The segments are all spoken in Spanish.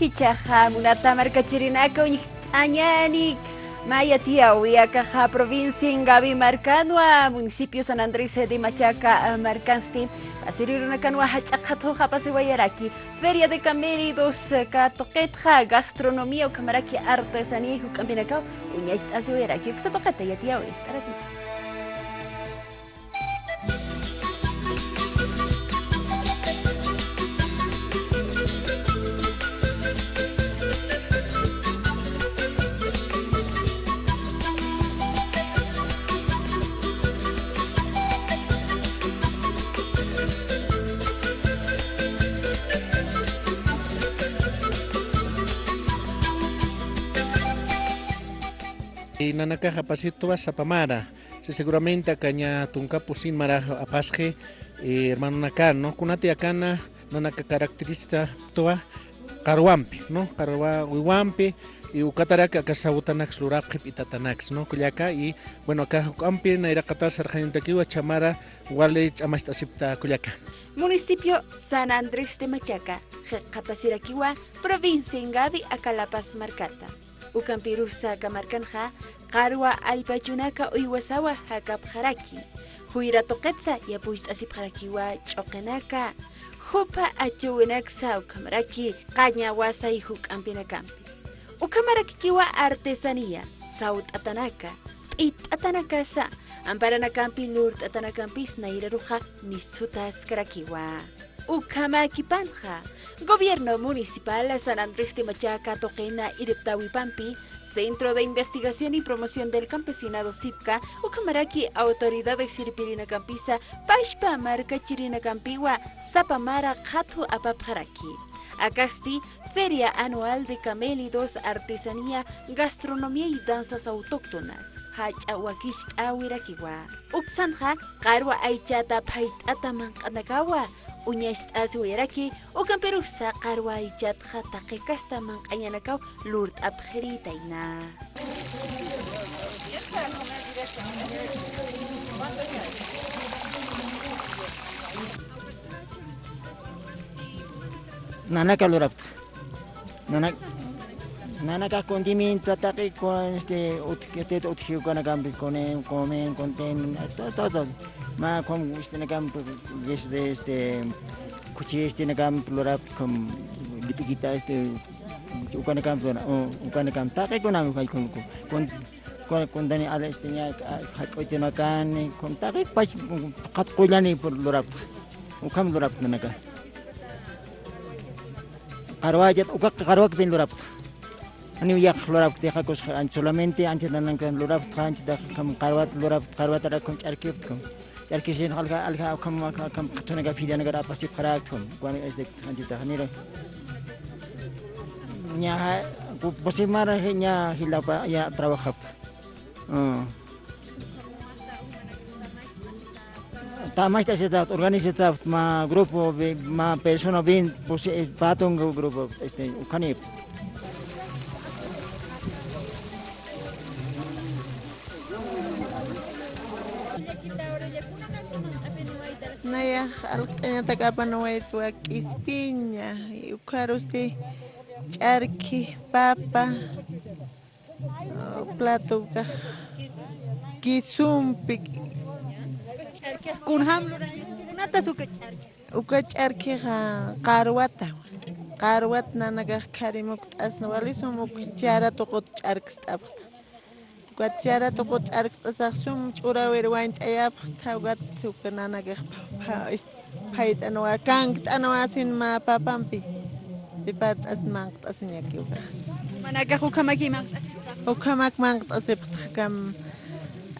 Kichaja munata marcachirinaka uñiqt'añanik Maya Tiauiacaja provincia en Gavi Marcanua, municipio San Andrés de Machaca, Marcansti, Asirirunacanua, Hachakatoja, Pasiwayaraki, Feria de Caméridos, Catoquetja, Gastronomía, Camaraki, Artesanía, Jucampinacao, Uñais Asiwayaraki, Xatoqueta, Yatiaui, Tarati. Y nanaka japasito sapamara, seguramente caña tuncapu sin mara apasje, hermano naka, ¿no? Kunati acana, nanaka característica toa, caruampi, ¿no? Carua huampi, y ucataraka casabutanax lurapje y tatanax, ¿no? Cuyaca, y bueno, acá ampi, nairacata, sarjantakiwa, chamara, wale, chamastasipta, cuyaca. Municipio San Andrés de Machaca, Catasiraquiwa, provincia en Gavi, Acalapas Marcata. Ucampirusa Camarcanja, Carua Alpachunaka Uywasawa Hakapjaraki, Huira Toquetza y Apuist Asipjarakiwa Chokenaka, Hupa Achuenaxa Ucamaraki, Cañawasa y Hucampinakampi. Ucamarakiwa Artesanía, Saut Atanaka, Pit Atanakasa, Amparanakampi Lurt Atanakampis Nairaruja, Mistutas Karakiwa. Ucamaquipanja, Gobierno Municipal San Andrés de Machaca, Toquena, Iriptahuipampi, Centro de Investigación y Promoción del Campesinado Sipca, Ucamaraki, Autoridades Sirpirina Campisa, Paishpa Marca Chirina Campiwa, Zapamara, Jatu Apapjaraki. Acasti, Feria Anual de Camélidos, Artesanía, Gastronomía y Danzas Autóctonas. Hachawakist Awirakiwa. Uxanja, Karwa Aichata Pait Atamankanakawa. Uñas Azuiraki, Ucamperusa, Carwa y Jatja, Taquecasta, Mancayanacao, Lurt Abjeritaina. Nanaka Lurapta. Nanaka condimento, ataque con este utio con campi, comen, conten, todo. Ma con este campo, este cuchillo este campo, lorap con kita este ukan campo, ukan campo, taque con amigo con Dani ala este nya hakoitenakan, con taque pas katkulani por lorap, ukam lorap nanaka. Karwajat karwak pin lorap. Ani yak lorap deja kos solamente antes nanang lorap tranch da kam karwat ada kom charkif kom. Charkisin alga kam katunaga pidana gara pasti karak kom. Kuan es de anti tahanira. Nya pasti marah nya hilapa ya trabajar. Tamas está organizado ma grupo ma persona bien pues patong grupo este ukanip. Naya alqena takapanaway tuak ispiña ukaruste charki papa plato kisumpi Kun hamlo nata suka charki. ukacharki qarwat nanaga karimuk asnawali sumuk chara toqot charkstap Guachara toqot charkstasaxum ch'urawir waynt'ayap thawgat tukananaga phait anwa kankt anwasin ma papampi tipat asmanq asñakiuka Manaka hukamaki ukamak manq asip kam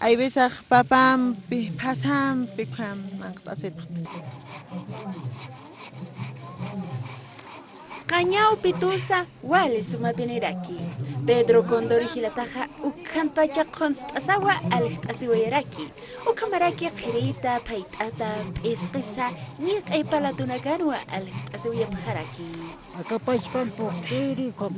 hay veces papampi pasampi kam manq asip Cañao Pitusa, Wale Sumapiniraki, Pedro Condori Hilataja, Ucampacha Constasawa, Alecht Asiwayaraki, Ucamaraki Kirita, Paitata, Esquisa, Nilk e Palatunaganwa, Alecht Asiwayaraki. Capaz campo eri com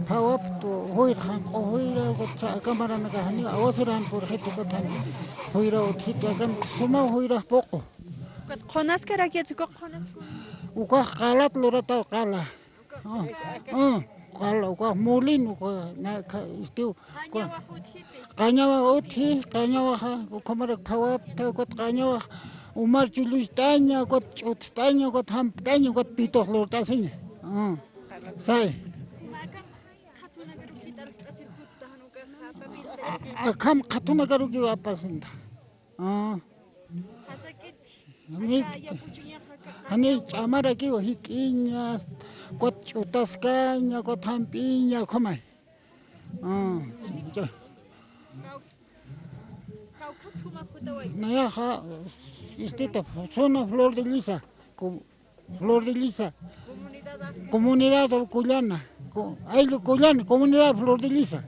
pawap to hoir hoira ko kamara naga hani awasiran por hetu ko tan hoira uthika kan suma hoira poco Khonas Karaki, Khonas. uka qalat lurata qala Kwa molino na istiu cañawa uthi cañawa kamara phawap kot cañawa umar chulustaña kot chutstaña kot hamptaña kot pito lortasin sai akam khatuna garugi apasinda Hani chamara ki hikiña kot chutascaña kot hampiña komai Nayaja istita zona Flor de Lisa comunidad Cuyana Cuyana comunidad Flor de Lisa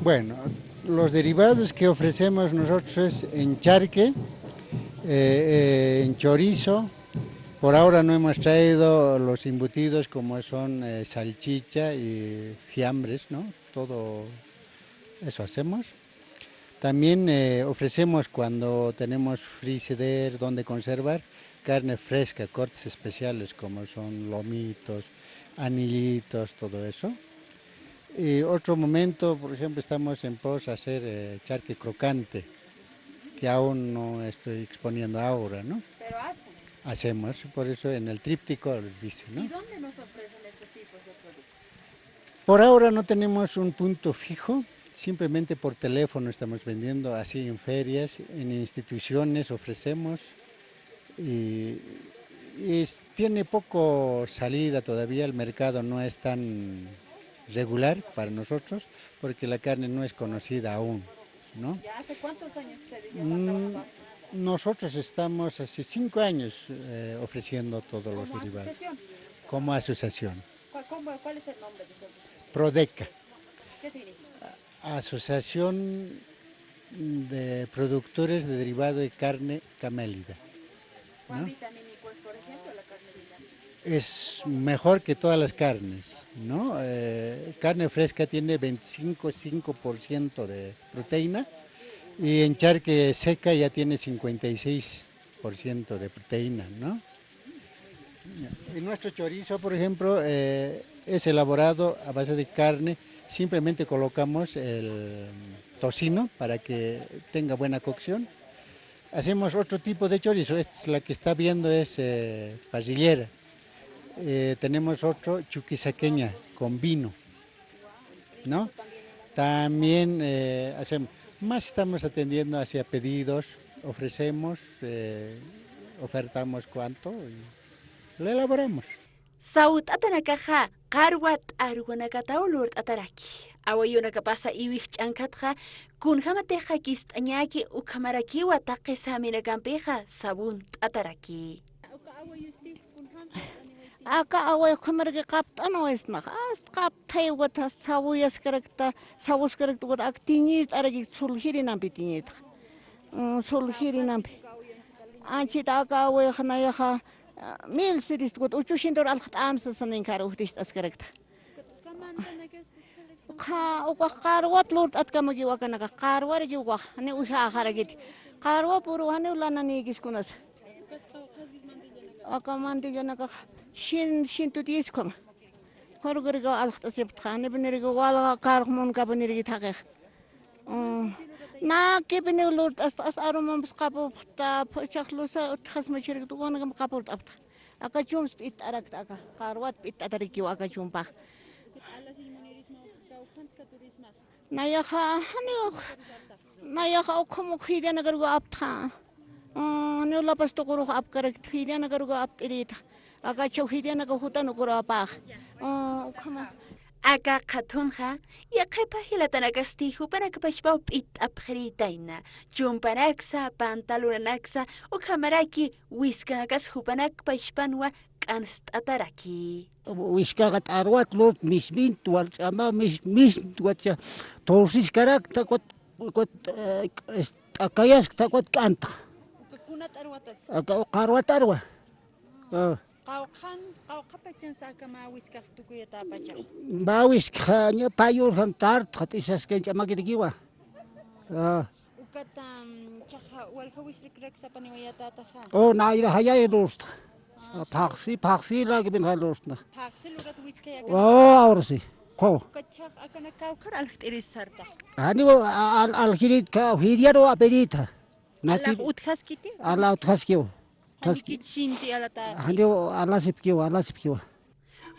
Bueno, los derivados que ofrecemos nosotros en charque, en chorizo, por ahora no hemos traído los embutidos como son salchicha y fiambres, ¿no? Todo eso hacemos. También ofrecemos cuando tenemos frigider donde conservar carne fresca, cortes especiales como son lomitos, anillitos, todo eso. Y otro momento, por ejemplo, estamos en pos a hacer charque crocante, que aún no estoy exponiendo ahora, ¿no? Pero hacen. Hacemos, por eso en el tríptico dice, ¿no? ¿Y dónde nos ofrecen estos tipos de productos? Por ahora no tenemos un punto fijo, simplemente por teléfono estamos vendiendo, así en ferias, en instituciones ofrecemos y tiene poco salida todavía, el mercado no es tan regular para nosotros porque la carne no es conocida aún, ¿no? ¿Ya hace cuántos años ustedes llevan trabajando así? Nosotros estamos hace 5 años ofreciendo todos los derivados. ¿Asociación? Como asociación. ¿Cuál es el nombre de su asociación? Prodeca. ¿Qué significa? Asociación de Productores de Derivado de Carne Camélida. ¿Cuán ¿no? vitamínico es, por ejemplo, la carne vitamínica? Es mejor que todas las carnes, ¿no? Carne fresca tiene 25% de proteína y en charque seca ya tiene 56% de proteína, ¿no? En nuestro chorizo, por ejemplo, es elaborado a base de carne, simplemente colocamos el tocino para que tenga buena cocción. Hacemos otro tipo de chorizo, la que está viendo es parrillera. Tenemos otro chuquisaqueña con vino, ¿no? También hacemos, más estamos atendiendo hacia pedidos, ofrecemos, ofertamos cuánto y lo elaboramos. Saut atanakaja, qarwat argunakataulurt ataraki. Awayunaka pasa iwich ankatja, kun hamateja kistañaki ukamaraki wataqe saminakampeja sabun ataraki. Acá away kamarga kaptano esna ast kaptay wata sawuyas karakta sawus karakta wat aktinit aragi sulhirinam bitinit sulhirinam anchita acá away khanayaha mil siris wat 800 alkhat amsa sanin kar uhtist as karakta kha uqa qarwat lut atkamagi wakana qarwar gi wa ne usha kharagit qarwa puru hane ulanani giskunas akamandi janaka shin tu dis kom korgurga alcht aseptkhane beneriga wala karkhmon ka beneriga thaqe na ke benelur as arumam skapo ta chaklusa khasma chirig duwana gam kaport apt aka chums pit arak aka karwat pit atariki aka chumpa naya kha hani naya kha okhom khide nagar go aptha ne la pasto koro ap karak khide nagar go apt irit Aka chauhidia na kahutan ukura apag. Kama. Aka katunja, ya kepa hilatana castijo para que pashpau pit apheritaina. Jumpanaksa, pantalonaksa, o kamaraki, wiskanakas hupanak pashpanwa kanst ataraki. Wiskagat arwat lot mismin tual sama mis tuacha torsis karak takot akayas takot kanta. Kunat arwatas. Arwat arwa. Qawqapachan sakama wiskaq tukuyata pachan. Bawis khanya payur han tart khat isas kencha magitigiwa. ukatam chaja walha wisrikrek sapaniwayata taja. Oh, naira haya lust. Paxi la que venga lust. Paxil urat wiskaya kan. Oh, ahora sí. Ko. Kachak akana kaukar alhtiris sarta. Ani al girit ka hidiaro aperita. Allah utkhas kiti. Ala uthaskio. Hani kichinti alata. Ani ala sipkio.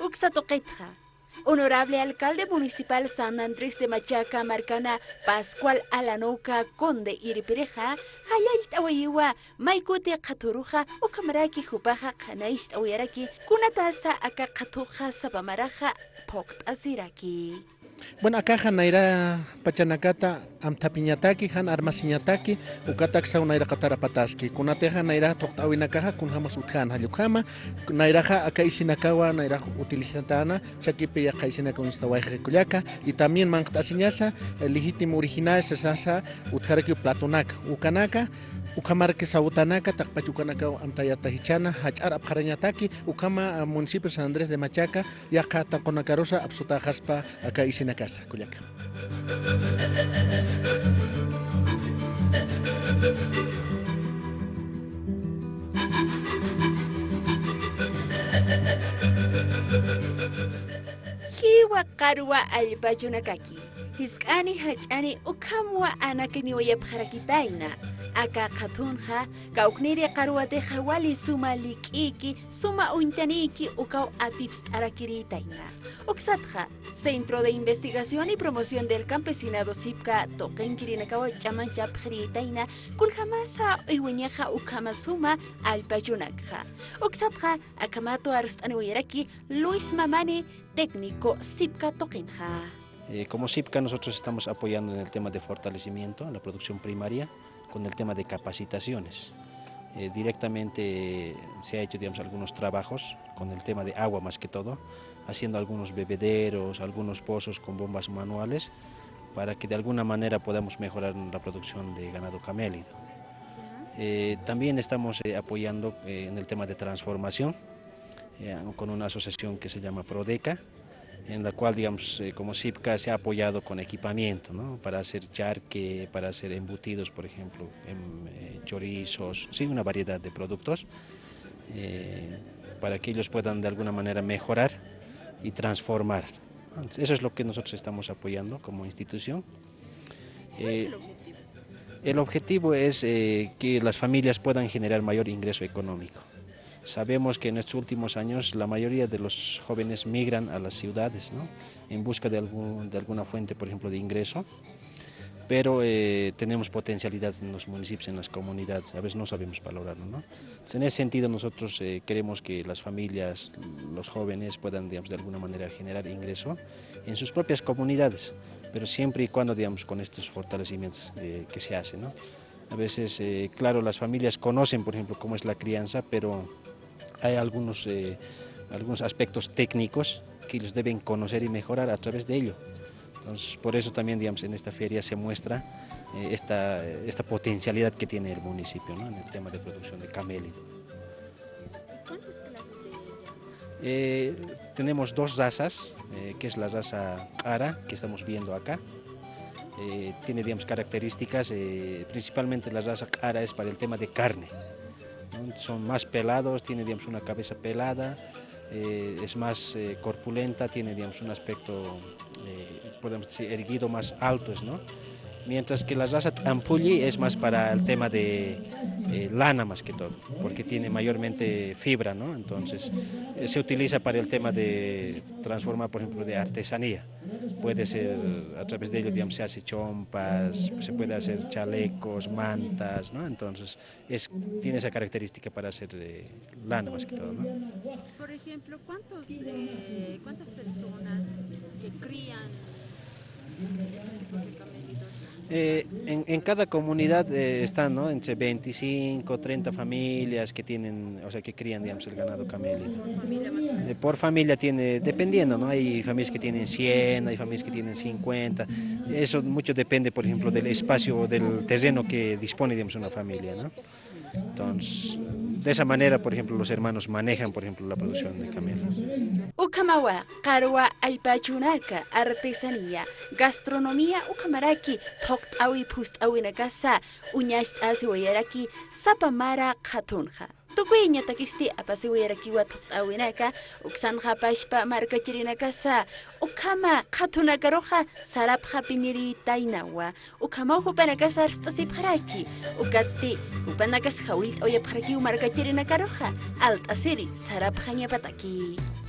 Uksa toqetja. Honorable alcalde municipal San Andrés de Machaca, Marcana Pascual Alanoca Conde Iripereja, Hayait Awayiwa, Maikute Katuruja, Ukamaraki Jupaja, Kanaist Awiraki, Kunatasa Aka Katuja Sabamaraja, Pokt Aziraki. Bueno, acá naira pachanacata amtapiñataki han armasiñataki ukatak naira katara pataski kunateja naira toqtawinakaja kun hamas utjan halyukama nairaja acá isinakawa naira utilizatana chakipe ya kaisinaka instawaje kulyaka y también manqtasiñasa el legítimo original sesasa utjaraki platonaka ukanaka ukamarque sautanaka takpachukanaka amtayata hichana hachar apjarañataki ukama municipio San Andrés de Machaca yaqa taconakarosa absuta jaspa acá isinakasa kulyaka. Kiwa karwa alpachunakaki. Hiskani hachani ukamwa anakini wayapjarakitaina. Aka katunja, kaukniri karwateja wali suma likiki, suma uintaniki ukau atips arakiritaina. Oxatja, Centro de Investigación y Promoción del Campesinado Sipka, tokenkirinakawa chamanchapjritaina, kulhamasa iwiñaja ukamasuma alpachunakja. Oxatja, akamato arstaniwayaraki, Luis Mamani, técnico Sipka tokenja. Como SIPCA nosotros estamos apoyando en el tema de fortalecimiento en la producción primaria con el tema de capacitaciones. Directamente se ha hecho algunos trabajos con el tema de agua más que todo, haciendo algunos bebederos, algunos pozos con bombas manuales para que de alguna manera podamos mejorar la producción de ganado camélido. También estamos apoyando en el tema de transformación con una asociación que se llama Prodeca, en la cual, como SIPCA se ha apoyado con equipamiento, ¿no? Para hacer charque, para hacer embutidos, por ejemplo, chorizos, sí, una variedad de productos, para que ellos puedan de alguna manera mejorar y transformar. Eso es lo que nosotros estamos apoyando como institución. El objetivo es que las familias puedan generar mayor ingreso económico. Sabemos que en estos últimos años la mayoría de los jóvenes migran a las ciudades, ¿no? En busca de alguna fuente, por ejemplo, de ingreso, pero tenemos potencialidades en los municipios, en las comunidades, a veces no sabemos valorarlo, ¿no? Entonces, en ese sentido nosotros queremos que las familias, los jóvenes puedan, de alguna manera generar ingreso en sus propias comunidades, pero siempre y cuando, con estos fortalecimientos que se hacen, ¿no? A veces, claro, las familias conocen, por ejemplo, cómo es la crianza, pero hay algunos aspectos técnicos que ellos deben conocer y mejorar a través de ello. Entonces, por eso también, en esta feria se muestra esta potencialidad que tiene el municipio, ¿no? En el tema de producción de camélido. ¿Cuántas clases de ella? Tenemos dos razas, que es la raza Ara, que estamos viendo acá. Tiene, características, principalmente la raza Ara es para el tema de carne, ¿no? Son más pelados, tiene, una cabeza pelada, es más corpulenta, tiene, un aspecto, podemos decir, erguido, más altos, ¿no? Mientras que la raza Ampulli es más para el tema de lana más que todo, porque tiene mayormente fibra, ¿no? Entonces se utiliza para el tema de transformar, por ejemplo, de artesanía. Puede ser, a través de ello, se hace chompas, se puede hacer chalecos, mantas, ¿no? Entonces tiene esa característica para hacer lana más que todo, ¿no? Por ejemplo, ¿cuántas personas que crían estos tipos de camélidos? En cada comunidad están, ¿no? Entre 25 o 30 familias que tienen, o sea, que crían, el ganado camélido. Por familia tiene, dependiendo, ¿no? Hay familias que tienen 100, hay familias que tienen 50. Eso mucho depende, por ejemplo, del espacio o del terreno que dispone, una familia, ¿no? Entonces, de esa manera, por ejemplo, los hermanos manejan, por ejemplo, la producción de camelos. Ukamawa, Karwa, Alpachunaka, artesanía, gastronomía, Ukamaraki, Tokt Awi Pust Awinakasa, Uñas Asiwayaraki, Sapamara Katunja. Tukuiña takisti apasiwayaraki wa Tokt Awinaka, Uksanja Pashpa Markachirinakasa, Ukama Katunakaroja, Sarapja Piniri Tainawa, Ukama Hupanakasa Arstasiparaki, Ukatsti, Hupanakas Hawil Oyapharaki Markachirinakaroja, Alt Asiri, Sarapjanya Pataki.